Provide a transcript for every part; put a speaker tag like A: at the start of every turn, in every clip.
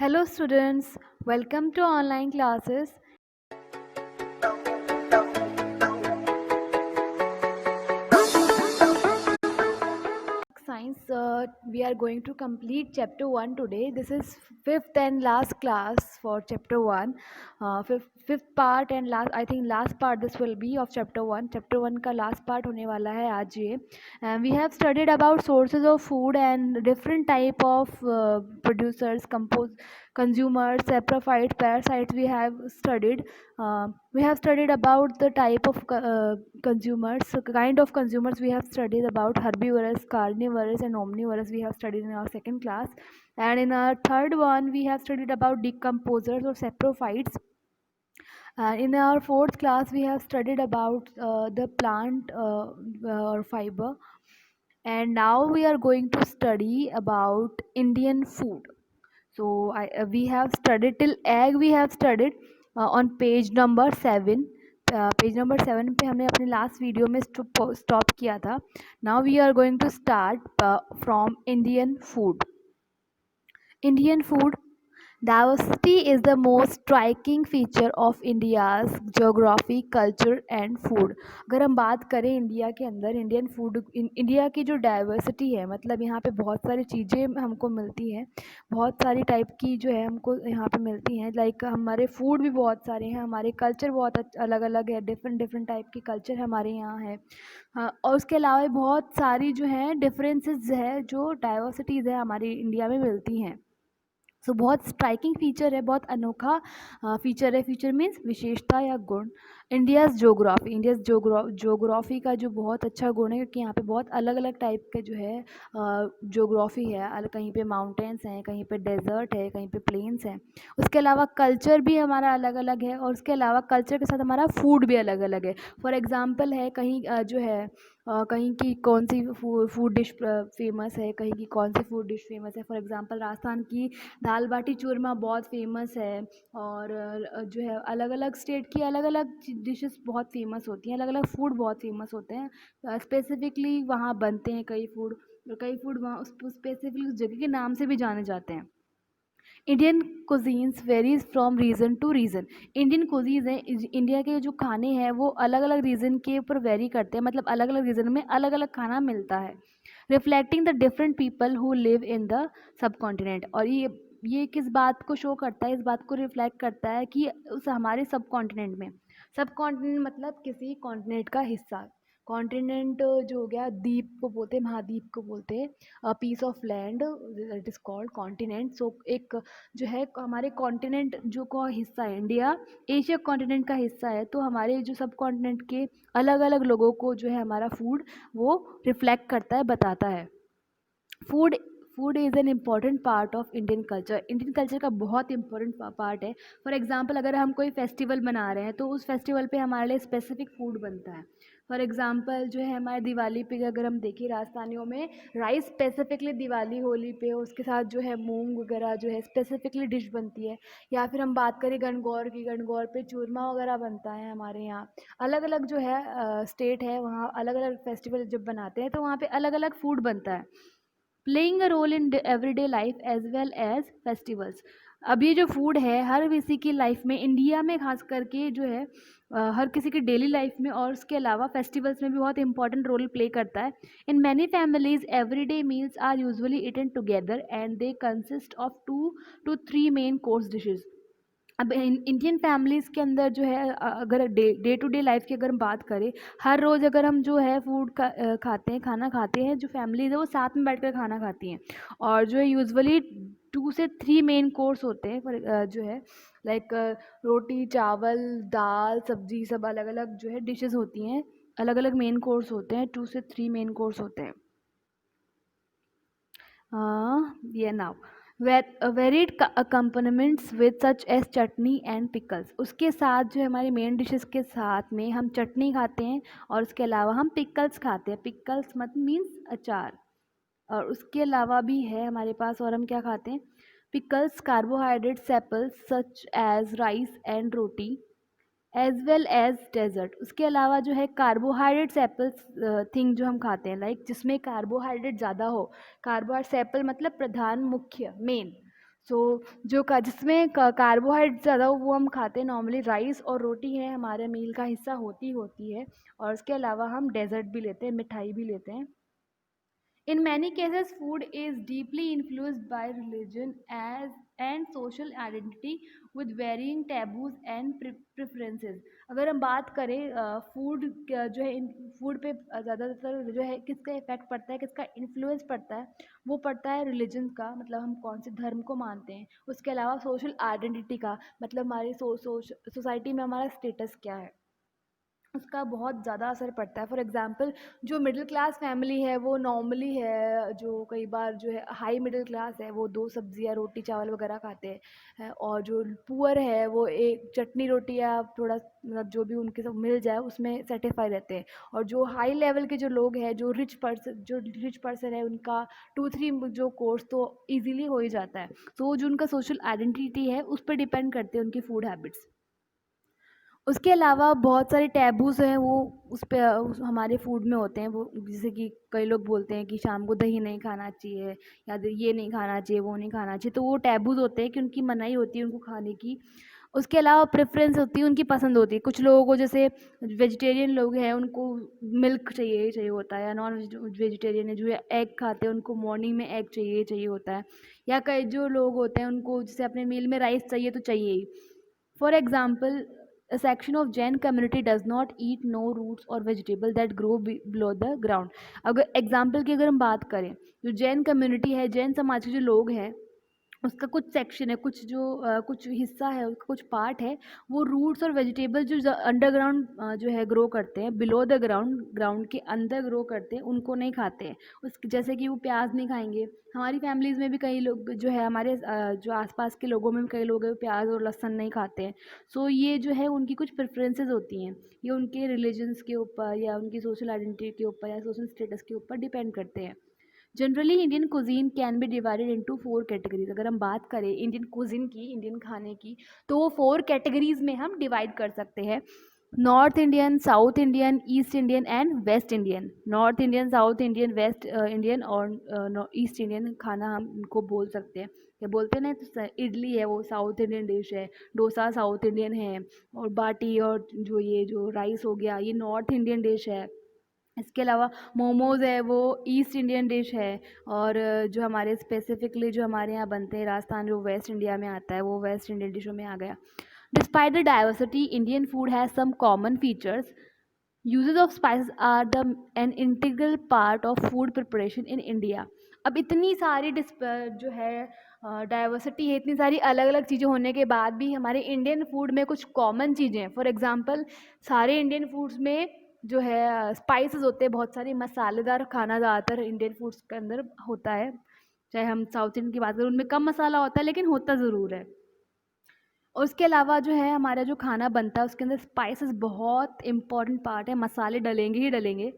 A: Hello students, welcome to online classes. Science, we are going to complete chapter 1 today. This is fifth and last class for chapter 1. Fifth part and last, I think last part this will be of chapter 1. Chapter 1 का last part होने वाला है आज ये. And we have studied about sources of food and different type of producers, consumers, saprophytes, parasites we have studied. We have studied about the type of consumers, so kind of consumers we have studied about herbivorous, carnivorous and omnivorous we have studied in our second class. And in our third one we have studied about decomposers or saprophytes. In our fourth class we have studied about the plant or fiber. And now we are going to study about Indian food. So we have studied till egg we have studied on page number 7. Page number 7 पे हमने अपने last video में stop किया था. Now we are going to start from Indian food. Diversity is the most striking feature of India's geography, culture and food. अगर हम बात करें इंडिया के अंदर इंडियन फूड, इंडिया की जो डाइवर्सिटी है, मतलब यहाँ पे बहुत सारी चीज़ें हमको मिलती हैं, बहुत सारी टाइप की जो है हमको यहाँ पे मिलती हैं. लाइक हमारे फूड भी बहुत सारे हैं, हमारे कल्चर बहुत अलग अलग है, डिफरेंट डिफरेंट टाइप की कल्चर हमारे यहाँ है. हाँ, और उसके अलावा बहुत सारी जो है डिफरेंसेस है, जो डाइवर्सिटीज़ है हमारी इंडिया में मिलती हैं. सो बहुत स्ट्राइकिंग फीचर है, बहुत अनोखा फीचर है. फीचर मीन्स विशेषता या गुण. इंडियाज़ जोग्राफ़ी का जो बहुत अच्छा गुण है, क्योंकि यहाँ पे बहुत अलग अलग टाइप के जो है जोग्राफ़ी है. कहीं पे माउंटेन्स हैं, कहीं पे डेजर्ट है, कहीं पे प्लेन्स हैं. उसके अलावा कल्चर भी हमारा अलग अलग है, और उसके अलावा कल्चर के साथ हमारा फूड भी अलग अलग है. फॉर एग्ज़ाम्पल है, कहीं जो है कहीं की कौन सी फूड डिश फेमस है, कहीं की कौन सी फूड डिश फेमस है. फॉर एग्ज़ाम्पल राजस्थान की दाल बाटी चूरमा बहुत फेमस है. और जो है अलग अलग स्टेट की अलग अलग डिशेस बहुत फेमस होती हैं, अलग अलग फूड बहुत फेमस होते हैं. स्पेसिफिकली वहाँ बनते हैं कई फूड, और कई फूड वहाँ उस स्पेसिफिकली उस जगह के नाम से भी जाने जाते हैं. Indian cuisines varies from region to region. Indian cuisines हैं, इंडिया के जो खाने हैं वो अलग अलग रीजन के ऊपर वेरी करते हैं, मतलब अलग अलग रीजन में अलग अलग खाना मिलता है. Reflecting the different people who live in the sub continent. और ये किस बात को शो करता है, इस बात को रिफ्लेक्ट करता है कि उस हमारे सब कॉन्टिनेंट में, सब कॉन्टिनेंट मतलब किसी कॉन्टिनेंट का हिस्सा. कॉन्टिनेंट जो हो गया, द्वीप को बोलते हैं, महाद्वीप को बोलते हैं, piece of land it is called continent. So एक जो है हमारे कॉन्टिनेंट जो का हिस्सा है, इंडिया एशिया कॉन्टिनेंट का हिस्सा है, तो हमारे जो सब कॉन्टिनेंट के अलग अलग लोगों को जो है हमारा फूड वो रिफ्लेक्ट करता है, बताता है. Food food is an important part of Indian culture. Indian culture का बहुत इंपॉर्टेंट पार्ट है. फॉर एग्जांपल अगर हम कोई फेस्टिवल मना रहे हैं, तो उस फेस्टिवल पे हमारे लिए स्पेसिफिक फूड बनता है. फॉर एग्जांपल जो है हमारे दिवाली पे अगर हम देखें, राजस्थानियों में राइस स्पेसिफिकली दिवाली होली पे, उसके साथ जो है मूंग वगैरह जो है स्पेसिफिकली डिश बनती है. या फिर हम बात करें गणगौर की, गणगौर पे चूरमा वगैरह बनता है हमारे यहाँ. अलग अलग जो है स्टेट है, वहाँ अलग अलग फेस्टिवल जब बनाते हैं तो वहाँ पे अलग अलग फूड बनता है, playing a role in everyday life as well as festivals. अब ये जो फूड है हर किसी की लाइफ में, इंडिया में खास करके जो है हर किसी की डेली लाइफ में और उसके अलावा फेस्टिवल्स में भी बहुत इंपॉर्टेंट रोल प्ले करता है. In many families everyday meals are usually eaten together and they consist of 2 to 3 main course dishes. अब इंडियन फैमिलीज़ के अंदर जो है अगर डे टू डे लाइफ की अगर हम बात करें, हर रोज़ अगर हम जो है फूड खाते हैं, खाना खाते हैं, जो फैमिलीज़ है वो साथ में बैठकर खाना खाती हैं. और जो है यूजुअली 2 से 3 मेन कोर्स होते हैं. जो है लाइक रोटी चावल दाल सब्जी सब अलग अलग जो है डिशेस होती हैं, अलग अलग मेन कोर्स होते हैं, 2 से 3 मेन कोर्स होते हैं. ये now varied accompaniments with such as chutney and pickles. उसके साथ जो है हमारी मेन डिशेस के साथ में हम चटनी खाते हैं, और उसके अलावा हम पिकल्स खाते हैं. पिकल्स मतलब मीन्स अचार. और उसके अलावा भी है हमारे पास, और हम क्या खाते हैं, pickles carbohydrate staples such as rice and roti as well as dessert. उसके अलावा जो है कार्बोहाइड्रेट सेपल्स थिंग जो हम खाते हैं, लाइक जिसमें कार्बोहाइड्रेट ज़्यादा हो. कार्बोहाइड्रेट सेपल मतलब प्रधान, मुख्य, मेन. सो जो का जिसमें कार्बोहाइड्रेट ज़्यादा हो वो हम खाते हैं नॉर्मली। राइस और रोटी है हमारे मील का हिस्सा होती है। और उसके अलावा हम डेज़र्ट भी लेते हैं, मिठाई भी लेते हैं। In many cases, food is deeply influenced by religion as and social identity with varying taboos and preferences. अगर हम बात करें फूड जो है फूड पे ज़्यादातर जो है किसका इफेक्ट पड़ता है, किसका इन्फ्लुएंस पड़ता है, वो पड़ता है रिलीजन का, मतलब हम कौन से धर्म को मानते हैं। उसके अलावा सोशल आइडेंटिटी का, मतलब हमारी सोसाइटी में हमारा स्टेटस क्या है, उसका बहुत ज़्यादा असर पड़ता है। फॉर एग्ज़ाम्पल जो मिडिल क्लास फैमिली है वो नॉर्मली है, जो कई बार जो है हाई मिडिल क्लास है वो 2 सब्ज़ियाँ रोटी चावल वगैरह खाते हैं, और जो पुअर है वो एक चटनी रोटी या थोड़ा मतलब जो भी उनके सब मिल जाए उसमें सेटिस्फाई रहते हैं। और जो हाई लेवल के जो लोग हैं, जो रिच पर्सन है, उनका 2-3 जो कोर्स तो ईज़िली हो ही जाता है। तो जो उनका सोशल आइडेंटिटी है उस पर डिपेंड करते हैं उनकी फूड हैबिट्स। उसके अलावा बहुत सारे टैबूज़ हैं वो उस पे हमारे फूड में होते हैं। वो जैसे कि कई लोग बोलते हैं कि शाम को दही नहीं खाना चाहिए, या ये नहीं खाना चाहिए, वो नहीं खाना चाहिए। तो वो टैबूज़ होते हैं कि उनकी मनाही होती है उनको खाने की। उसके अलावा प्रेफ़रेंस होती है, उनकी पसंद होती है। कुछ लोगों को जैसे वेजिटेरियन लोग हैं उनको मिल्क चाहिए ही चाहिए होता है, या नॉन वेजिटेरियन है जो एग खाते हैं उनको मॉर्निंग में एग चाहिए ही चाहिए होता है। या कई जो लोग होते हैं उनको जैसे अपने मील में राइस चाहिए तो चाहिए ही। For example, a section of Jain community does not eat no roots or vegetable that grow below the ground. अगर एग्जाम्पल की अगर हम बात करें, जो जैन कम्युनिटी है, जैन समाज के जो लोग हैं, उसका कुछ सेक्शन है, कुछ जो कुछ हिस्सा है, उसका कुछ पार्ट है, वो रूट्स और वेजिटेबल जो अंडरग्राउंड जो है ग्रो करते हैं, बिलो द ग्राउंड, ग्राउंड के अंदर ग्रो करते हैं, उनको नहीं खाते हैं। उस जैसे कि वो प्याज नहीं खाएंगे। हमारी फैमिलीज़ में भी कई लोग जो है, हमारे जो आसपास के लोगों में भी कई लोग हैं प्याज और लहसुन नहीं खाते हैं। सो ये जो है उनकी कुछ प्रेफरेंसेस होती हैं, ये उनके रिलीजन्स के ऊपर या उनकी सोशल आइडेंटिटी के ऊपर या सोशल स्टेटस के ऊपर डिपेंड करते हैं। Generally Indian cuisine can be divided into 4 categories. अगर हम बात करें इंडियन कुजीन की, इंडियन खाने की, तो वो 4 कैटेगरीज में हम डिवाइड कर सकते हैं। North Indian, south Indian, east Indian and West Indian. North Indian, south Indian, West Indian और ईस्ट इंडियन खाना हम इनको बोल सकते हैं। क्या बोलते हैं ना, तो इडली है वो साउथ इंडियन डिश है, डोसा साउथ इंडियन है, और बाटी और जो ये जो राइस हो गया ये नॉर्थ इंडियन डिश है। इसके अलावा मोमोज़ है वो ईस्ट इंडियन डिश है। और जो हमारे स्पेसिफिकली जो हमारे यहाँ बनते हैं राजस्थान, जो वेस्ट इंडिया में आता है, वो वेस्ट इंडियन डिशों में आ गया। Despite the diversity, Indian food has some common features. Uses of spices are the an integral part of food preparation in India. अब इतनी सारी जो है डाइवर्सिटी है, इतनी सारी अलग अलग चीज़ें होने के बाद भी हमारे इंडियन फूड में कुछ कॉमन चीज़ें हैं। फॉर एग्जांपल सारे इंडियन फूड्स में जो है स्पाइसेस होते हैं, बहुत सारी मसालेदार खाना ज़्यादातर इंडियन फूड्स के अंदर होता है। चाहे हम साउथ इंडियन की बात करें उनमें कम मसाला होता है लेकिन होता ज़रूर है। और उसके अलावा जो है हमारा जो खाना बनता है उसके अंदर स्पाइसेस बहुत इंपॉर्टेंट पार्ट है, मसाले डलेंगे ही डलेंगे।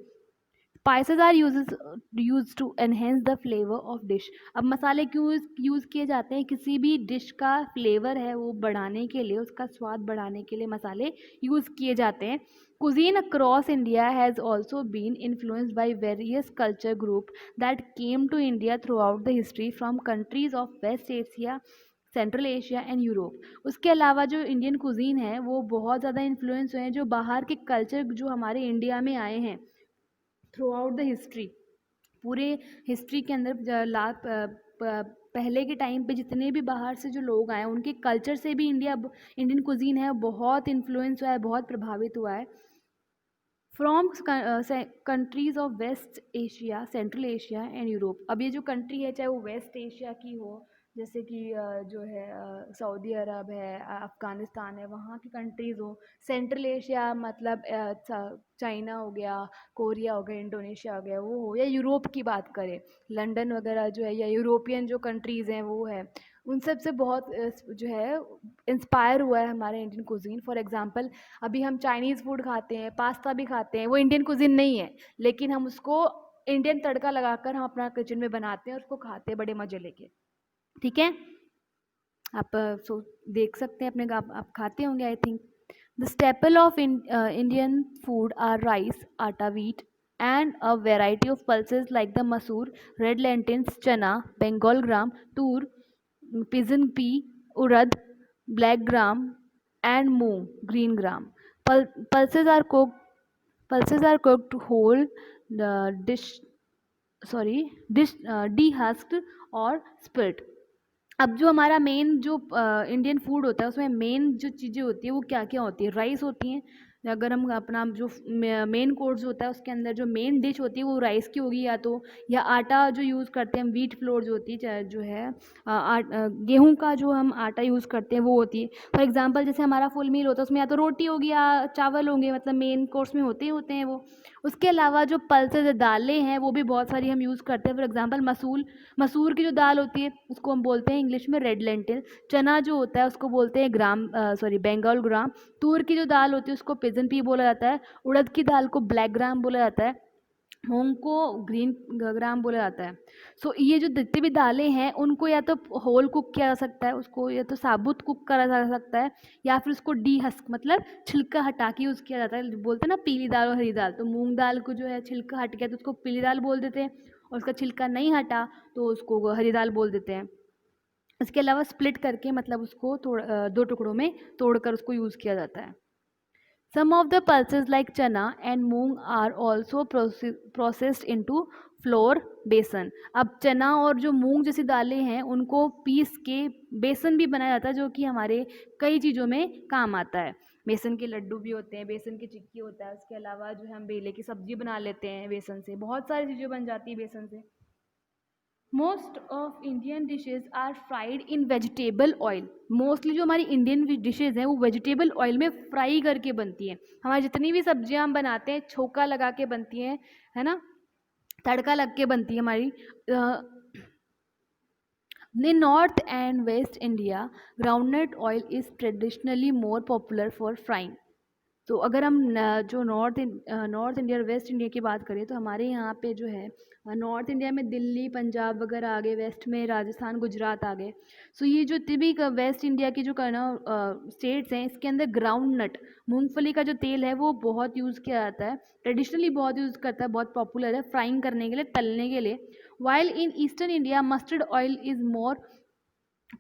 A: Spices are used to enhance the flavour of dish. अब मसाले क्यों यूज़ किए जाते हैं? किसी भी डिश का फ्लेवर है वो बढ़ाने के लिए, उसका स्वाद बढ़ाने के लिए मसाले यूज़ किए जाते हैं। Cuisine across India has also been influenced by various culture group that came to India throughout the history from countries of West Asia, Central Asia and Europe. उसके अलावा जो इंडियन कुजीन है वो बहुत ज़्यादा इन्फ्लुएंस हुए हैं जो बाहर के कल्चर जो हमारे इंडिया में आए हैं थ्रू आउट द हिस्ट्री। पूरे हिस्ट्री के अंदर पहले के टाइम पे जितने भी बाहर से जो लोग आए उनके कल्चर से भी इंडियन कुजीन है बहुत इन्फ्लुएंस हुआ है, बहुत प्रभावित हुआ है। From countries of West Asia, Central Asia and Europe. अब ये जो कंट्री है चाहे वो वेस्ट एशिया की हो, जैसे कि जो है सऊदी अरब है, अफ़गानिस्तान है, वहाँ की कंट्रीज़ हो। सेंट्रल एशिया मतलब चाइना हो गया, कोरिया हो गया, इंडोनेशिया हो गया, वो हो, या यूरोप की बात करें लंदन वगैरह जो है, या यूरोपियन जो कंट्रीज़ हैं वो है, उन सब से बहुत जो है इंस्पायर हुआ है हमारा इंडियन कुजीन। फॉर एग्जांपल अभी हम चाइनीज़ फूड खाते हैं, पास्ता भी खाते हैं, वो इंडियन कुजीन नहीं है लेकिन हम उसको इंडियन तड़का लगाकर हम अपना किचन में बनाते हैं और उसको खाते हैं बड़े मज़े लेके। ठीक है, आप देख सकते हैं अपने आप खाते होंगे I think. The staple of Indian food are rice, atta, wheat and a variety of pulses like the masoor, red lentils, chana, bengal gram, tur, pigeon pea, urad, black gram, and moong, green gram. Pulses are cooked. Pulses are cooked whole, the dish dehusked और split. अब जो हमारा main जो Indian food होता है उसमें main जो चीज़ें होती है वो क्या क्या होती है, राइस होती हैं। अगर हम अपना जो मेन कोर्स होता है उसके अंदर जो मेन डिश होती है वो राइस की होगी, या आटा जो यूज़ करते हैं हम, व्हीट फ्लोर जो होती है, जो है गेहूं का जो हम आटा यूज़ करते हैं वो होती है। फॉर एग्जांपल जैसे हमारा फुल मील होता है उसमें या तो रोटी होगी या चावल होंगे, मतलब मेन कोर्स में होते ही होते हैं वो। उसके अलावा जो पल्सेज दालें हैं वो भी बहुत सारी हम यूज़ करते हैं। फॉर एग्जांपल मसूर की जो दाल होती है उसको हम बोलते हैं इंग्लिश में रेड लेंटिल। चना जो होता है उसको बोलते हैं बंगाल ग्राम। तूर की जो दाल होती है उसको पिजन पी बोला जाता है। उड़द की दाल को ब्लैक ग्राम बोला जाता है। मूंग को ग्रीन ग्राम बोला जाता है। सो ये जो जितनी भी दालें हैं उनको या तो होल कुक किया जा सकता है, उसको या तो साबुत कुक करा जा सकता है, या फिर उसको डी हस्क मतलब छिलका हटा के यूज़ किया जाता है। बोलते हैं ना पीली दाल और हरी दाल, तो मूंग दाल को जो है छिलका हट गया तो उसको पीली दाल बोल देते हैं, और उसका छिलका नहीं हटा तो उसको हरी दाल बोल देते हैं। इसके अलावा स्प्लिट करके मतलब उसको दो टुकड़ों में तोड़कर उसको यूज़ किया जाता है। Some of the pulses like chana and moong are also processed into flour बेसन। अब चना और जो मूंग जैसी दालें हैं उनको पीस के बेसन भी बनाया जाता है, जो कि हमारे कई चीज़ों में काम आता है। बेसन के लड्डू भी होते हैं, बेसन की चिक्की होता है, उसके अलावा जो है हम बेले की सब्जी बना लेते हैं बेसन से, बहुत सारी चीज़ें बन जाती है बेसन से। Most of Indian dishes are fried in vegetable oil. Mostly जो हमारी इंडियन डिशेज हैं वो वेजिटेबल ऑयल में फ्राई करके बनती हैं। हमारी जितनी भी सब्जियां हम बनाते हैं छोका लगा के बनती हैं, है ना, तड़का लग के बनती है हमारी। In North and West India, groundnut oil is traditionally more popular for frying. तो अगर हम जो नॉर्थ इंडिया और वेस्ट इंडिया की बात करें तो हमारे यहाँ पे जो है नॉर्थ इंडिया में दिल्ली पंजाब वगैरह आ गए, वेस्ट में राजस्थान गुजरात आ गए। सो ये जो भी वेस्ट इंडिया की जो करना स्टेट्स हैं इसके अंदर ग्राउंड नट मूंगफली का जो तेल है वो बहुत यूज़ किया जाता है, ट्रेडिशनली बहुत यूज़ करता है, बहुत पॉपुलर है फ्राइंग करने के लिए, तलने के लिए। While in eastern India mustard oil is more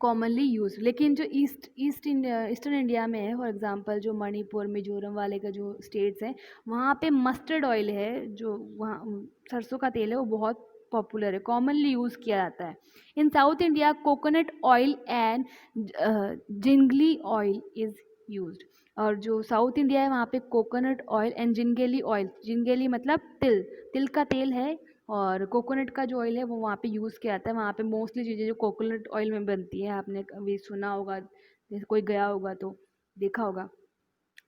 A: commonly use. लेकिन जो ईस्टर्न इंडिया में है, फॉर एग्जांपल जो मणिपुर मिजोरम वाले का जो स्टेट्स हैं वहाँ पे मस्टर्ड ऑयल है, जो वहाँ सरसों का तेल है वो बहुत पॉपुलर है, कॉमनली यूज़ किया जाता है। In South India coconut oil and gingelly oil is used. और जो साउथ इंडिया है वहाँ पे coconut oil and gingelly oil, gingelly मतलब तिल, तिल का तेल है, और कोकोनट का जो ऑयल है वो वहाँ पे यूज़ किया जाता है। वहाँ पे मोस्टली चीज़ें जो कोकोनट ऑयल में बनती है, आपने कभी सुना होगा, जैसे कोई गया होगा तो देखा होगा।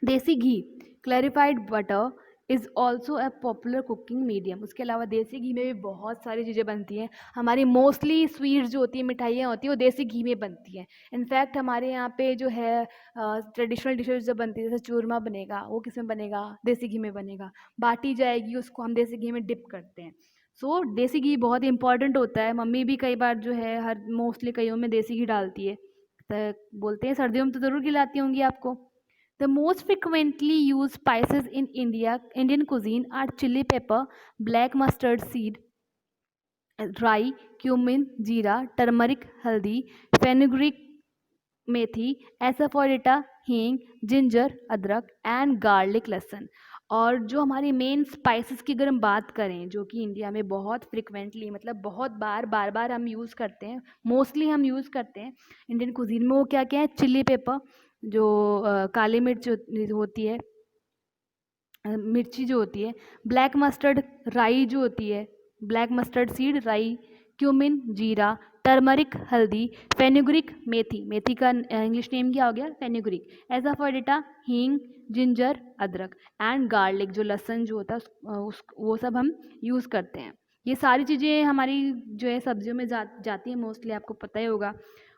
A: देसी घी clarified butter is also a popular cooking medium. उसके अलावा देसी घी में भी बहुत सारी चीज़ें बनती हैं। हमारी मोस्टली स्वीट्स जो होती हैं, मिठाइयाँ होती हैं, वो देसी घी में बनती हैं। इनफैक्ट हमारे यहाँ पे जो है ट्रेडिशनल डिशेज जो बनती है, जैसे चूरमा बनेगा वो किस में बनेगा, देसी घी में बनेगा। बाटी जाएगी उसको हम देसी घी में डिप करते हैं। सो देसी घी बहुत इंपॉर्टेंट होता है। मम्मी भी कई बार जो है हर मोस्टली कईयों में देसी घी डालती है, तो बोलते हैं सर्दियों में तो ज़रूर खिलाती होंगी आपको। The most frequently used spices in Indian cuisine are chili pepper, black mustard seed, rye, cumin, jeera, turmeric, haldi, fenugreek, मेथी, एसाफोएटिडा, हींग, जिंजर, अदरक एंड गार्लिक, लहसुन। और जो हमारी मेन स्पाइसेस की अगर हम बात करें जो कि इंडिया में बहुत फ्रिक्वेंटली मतलब बहुत बार बार हम यूज़ करते हैं, मोस्टली हम यूज़ करते हैं इंडियन कुजीन में, वो क्या क्या है, चिली पेपर जो काली मिर्च होती है, मिर्ची जो होती है, ब्लैक मस्टर्ड, राई जो होती है, ब्लैक मस्टर्ड सीड, राई, क्यूमिन, जीरा, टर्मरिक, हल्दी, फेनुग्रिक, मेथी, मेथी का इंग्लिश नेम क्या हो गया, फेनुग्रिक, एजाफोएडिटा, हींग, जिंजर, अदरक एंड गार्लिक जो लहसुन जो होता है वो सब हम यूज़ करते हैं। ये सारी चीज़ें हमारी जो है सब्जियों में जाती हैं मोस्टली, आपको पता ही होगा।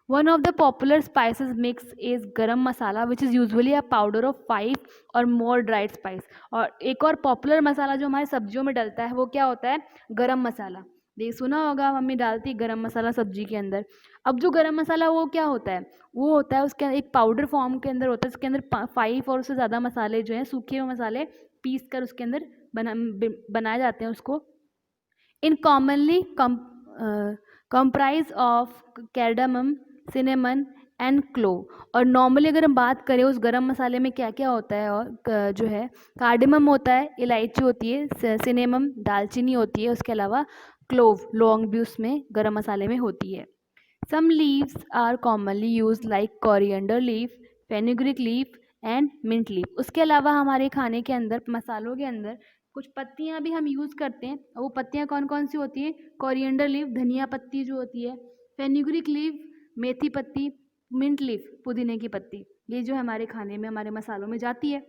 A: One of the popular spices mix is garam masala, which is usually a powder of 5 और more dried spice। और एक और पॉपुलर मसाला जो हमारे सब्जियों में डलता है वो क्या होता है, गरम मसाला। देख सुना होगा, मम्मी डालती है गरम मसाला सब्जी के अंदर। अब जो गरम मसाला वो क्या होता है, वो होता है उसके एक पाउडर फॉर्म के अंदर होता है, उसके अंदर 5 और उससे ज़्यादा मसाले जो हैं, सूखे हुए मसाले पीस कर उसके अंदर बनाए जाते हैं उसको। इन commonly comprise of cardamom, cinnamon and clove. और नॉर्मली अगर हम बात करें उस गरम मसाले में क्या क्या होता है, और जो है कार्डेमम होता है, इलायची होती है, सिनेमम दालचीनी होती है, उसके अलावा क्लोव लौंग भी उसमें गरम मसाले में होती है। Some leaves are commonly used like coriander leaf, fenugreek leaf and mint leaf. उसके अलावा हमारे खाने के अंदर मसालों के अंदर कुछ पत्तियां भी हम यूज़ करते हैं, और वो पत्तियां कौन कौन सी होती हैं? कोरिएंडर लीफ धनिया पत्ती जो होती है, फेनुग्रीक लीफ मेथी पत्ती, मिंट लीफ पुदीने की पत्ती, ये जो हमारे खाने में हमारे मसालों में जाती है।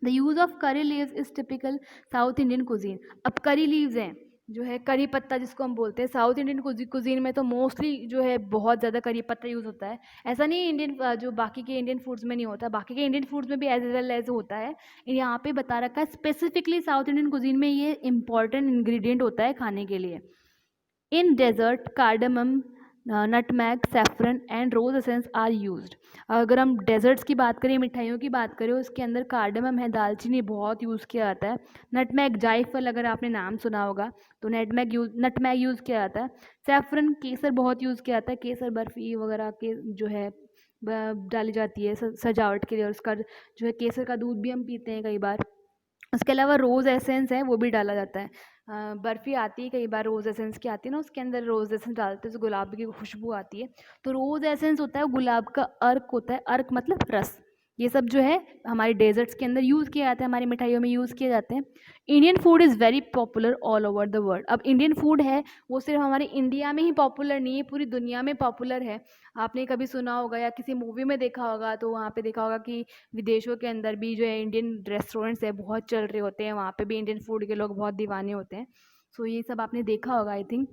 A: The use of curry leaves is typical south Indian cuisine. अब करी लीव्स हैं जो है करी पत्ता जिसको हम बोलते हैं, साउथ इंडियन कुजीन में तो मोस्टली जो है बहुत ज़्यादा करी पत्ता यूज़ होता है। ऐसा नहीं इंडियन जो बाकी के इंडियन फूड्स में नहीं होता, बाकी के इंडियन फूड्स में भी एज वेल एज होता है। यहाँ पे बता रखा है स्पेसिफिकली साउथ इंडियन कुजीन में ये इंपॉर्टेंट इंग्रेडिएंट होता है खाने के लिए। In dessert cardamom, nutmeg, saffron and rose essence are used. अगर हम डेजर्ट्स की बात करें, मिठाइयों की बात करें, उसके अंदर कार्डमम है, दालचीनी बहुत यूज़ किया जाता है। नटमैग जायफल अगर आपने नाम सुना होगा तो नटमैग यूज़ किया जाता है। सैफरन केसर बहुत यूज़ किया जाता है, केसर बर्फ़ी वगैरह के जो है डाली जाती है सजावट के लिए, और उसका जो है केसर का दूध भी हम पीते हैं कई बार। उसके अलावा रोज़ एसेंस है वो भी डाला जाता है। बर्फ़ी आती है कई बार रोज़ एसेंस की आती है ना, उसके अंदर रोज़ एसेंस डालते हैं तो गुलाब की खुशबू आती है। तो रोज़ एसेंस होता है, गुलाब का अर्क होता है, अर्क मतलब रस। ये सब जो है हमारे डेजर्ट्स के अंदर यूज़ किया जाता है, हमारी मिठाइयों में यूज़ किए जाते हैं। Indian food is very popular all over the world. अब इंडियन फूड है वो सिर्फ हमारे इंडिया में ही पॉपुलर नहीं है, पूरी दुनिया में पॉपुलर है। आपने कभी सुना होगा या किसी मूवी में देखा होगा, तो वहाँ पे देखा होगा कि विदेशों के अंदर भी जो है इंडियन रेस्टोरेंट्स है बहुत चल रहे होते हैं, वहाँ पे भी इंडियन फूड के लोग बहुत दीवाने होते हैं। सो ये सब आपने देखा होगा आई थिंक।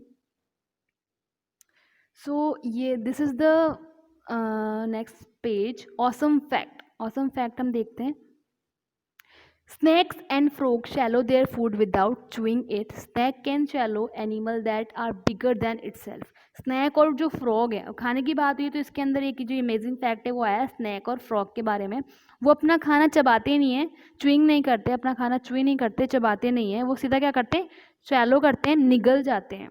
A: सो ये this is the next page, awesome fact. Awesome fact हम देखते हैं। Snakes and frogs swallow their food without chewing it. Snake can swallow animal that are bigger than itself. Snack और जो फ्रॉग है, खाने की बात हुई तो इसके अंदर एक जो अमेजिंग फैक्ट है वो आया स्नैक और फ्रॉग के बारे में। वो अपना खाना चबाते नहीं है, च्यूइंग नहीं करते, अपना खाना च्यूइंग नहीं करते, चबाते नहीं है, वो सीधा क्या करते हैं, स्वैलो करते हैं, निगल जाते हैं।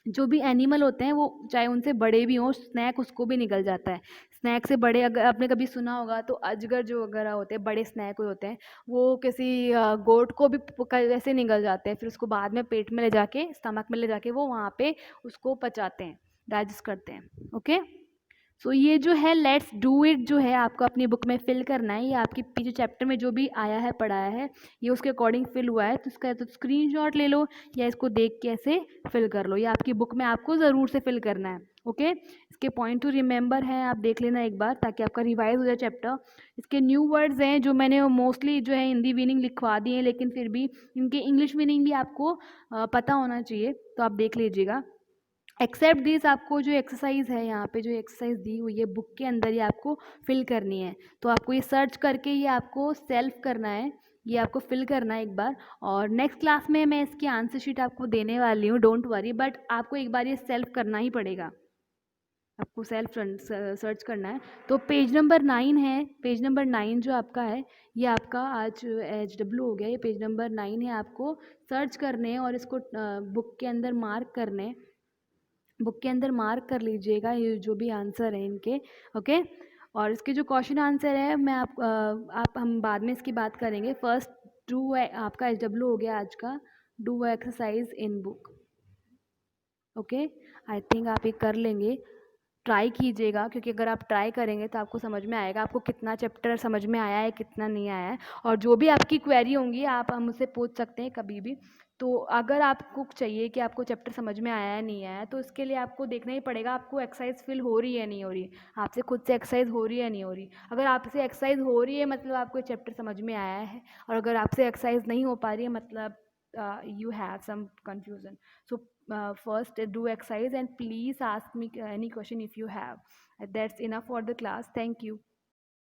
A: जो भी एनिमल होते हैं वो चाहे उनसे बड़े भी हों, स्नैक उसको भी निगल जाता है। स्नैक से बड़े अगर आपने कभी सुना होगा तो अजगर जो वगैरह होते हैं, बड़े स्नैक होते हैं, वो किसी गोट को भी वैसे निगल जाते हैं, फिर उसको बाद में पेट में ले जाके, स्टमक में ले जाके वो वहाँ पे उसको पचाते हैं, डाइजेस्ट करते हैं। ओके, सो ये जो है लेट्स डू इट जो है आपको अपनी बुक में फिल करना है। ये आपके पीछे चैप्टर में जो भी आया है पढ़ाया है ये उसके अकॉर्डिंग फिल हुआ है, तो इसका तो स्क्रीनशॉट ले लो या इसको देख के ऐसे फिल कर लो। ये आपकी बुक में आपको ज़रूर से फिल करना है। ओके, इसके पॉइंट टू रिमेंबर हैं, आप देख लेना एक बार ताकि आपका रिवाइज हो जाए चैप्टर। इसके न्यू वर्ड्स हैं जो मैंने मोस्टली जो है हिंदी मीनिंग लिखवा दी हैं, लेकिन फिर भी इनके इंग्लिश मीनिंग भी आपको पता होना चाहिए, तो आप देख लीजिएगा। एक्सेप्ट दिस, आपको जो एक्सरसाइज है यहाँ पे जो एक्सरसाइज दी हुई है बुक के अंदर, ये आपको फिल करनी है। तो आपको ये सर्च करके ये आपको सेल्फ करना है, ये आपको फिल करना है एक बार। और नेक्स्ट क्लास में मैं इसकी आंसर शीट आपको देने वाली हूँ, डोंट वरी, बट आपको एक बार ये सेल्फ करना ही पड़ेगा, आपको सेल्फ सर्च करना है। तो पेज नंबर 9 है, पेज नंबर 9 जो आपका है ये आपका आज HW हो गया, ये पेज नंबर 9 है, आपको सर्च करने हैं और इसको बुक के अंदर मार्क करने हैं, बुक के अंदर मार्क कर लीजिएगा ये जो भी आंसर है इनके। ओके, और इसके जो क्वेश्चन आंसर है मैं आप हम बाद में इसकी बात करेंगे। फर्स्ट डू, आपका HW हो गया आज का, do exercise in book. Okay, I think आप ये कर लेंगे, ट्राई कीजिएगा, क्योंकि अगर आप ट्राई करेंगे तो आपको समझ में आएगा आपको कितना चैप्टर समझ में आया है, कितना नहीं आया है। और जो भी आपकी क्वेरी होंगी आप मुझसे पूछ सकते हैं कभी भी। तो अगर आपको चाहिए कि आपको चैप्टर समझ में आया है नहीं आया है, तो इसके लिए आपको देखना ही पड़ेगा आपको एक्सरसाइज फिल हो रही है नहीं हो रही, आपसे खुद से एक्सरसाइज हो रही है नहीं हो रही। अगर आपसे एक्सरसाइज हो रही है मतलब आपको चैप्टर समझ में आया है, और अगर आपसे एक्सरसाइज नहीं हो पा रही है मतलब you have some confusion. So first do exercise and please ask me any question if you have. That's enough for the class. Thank you.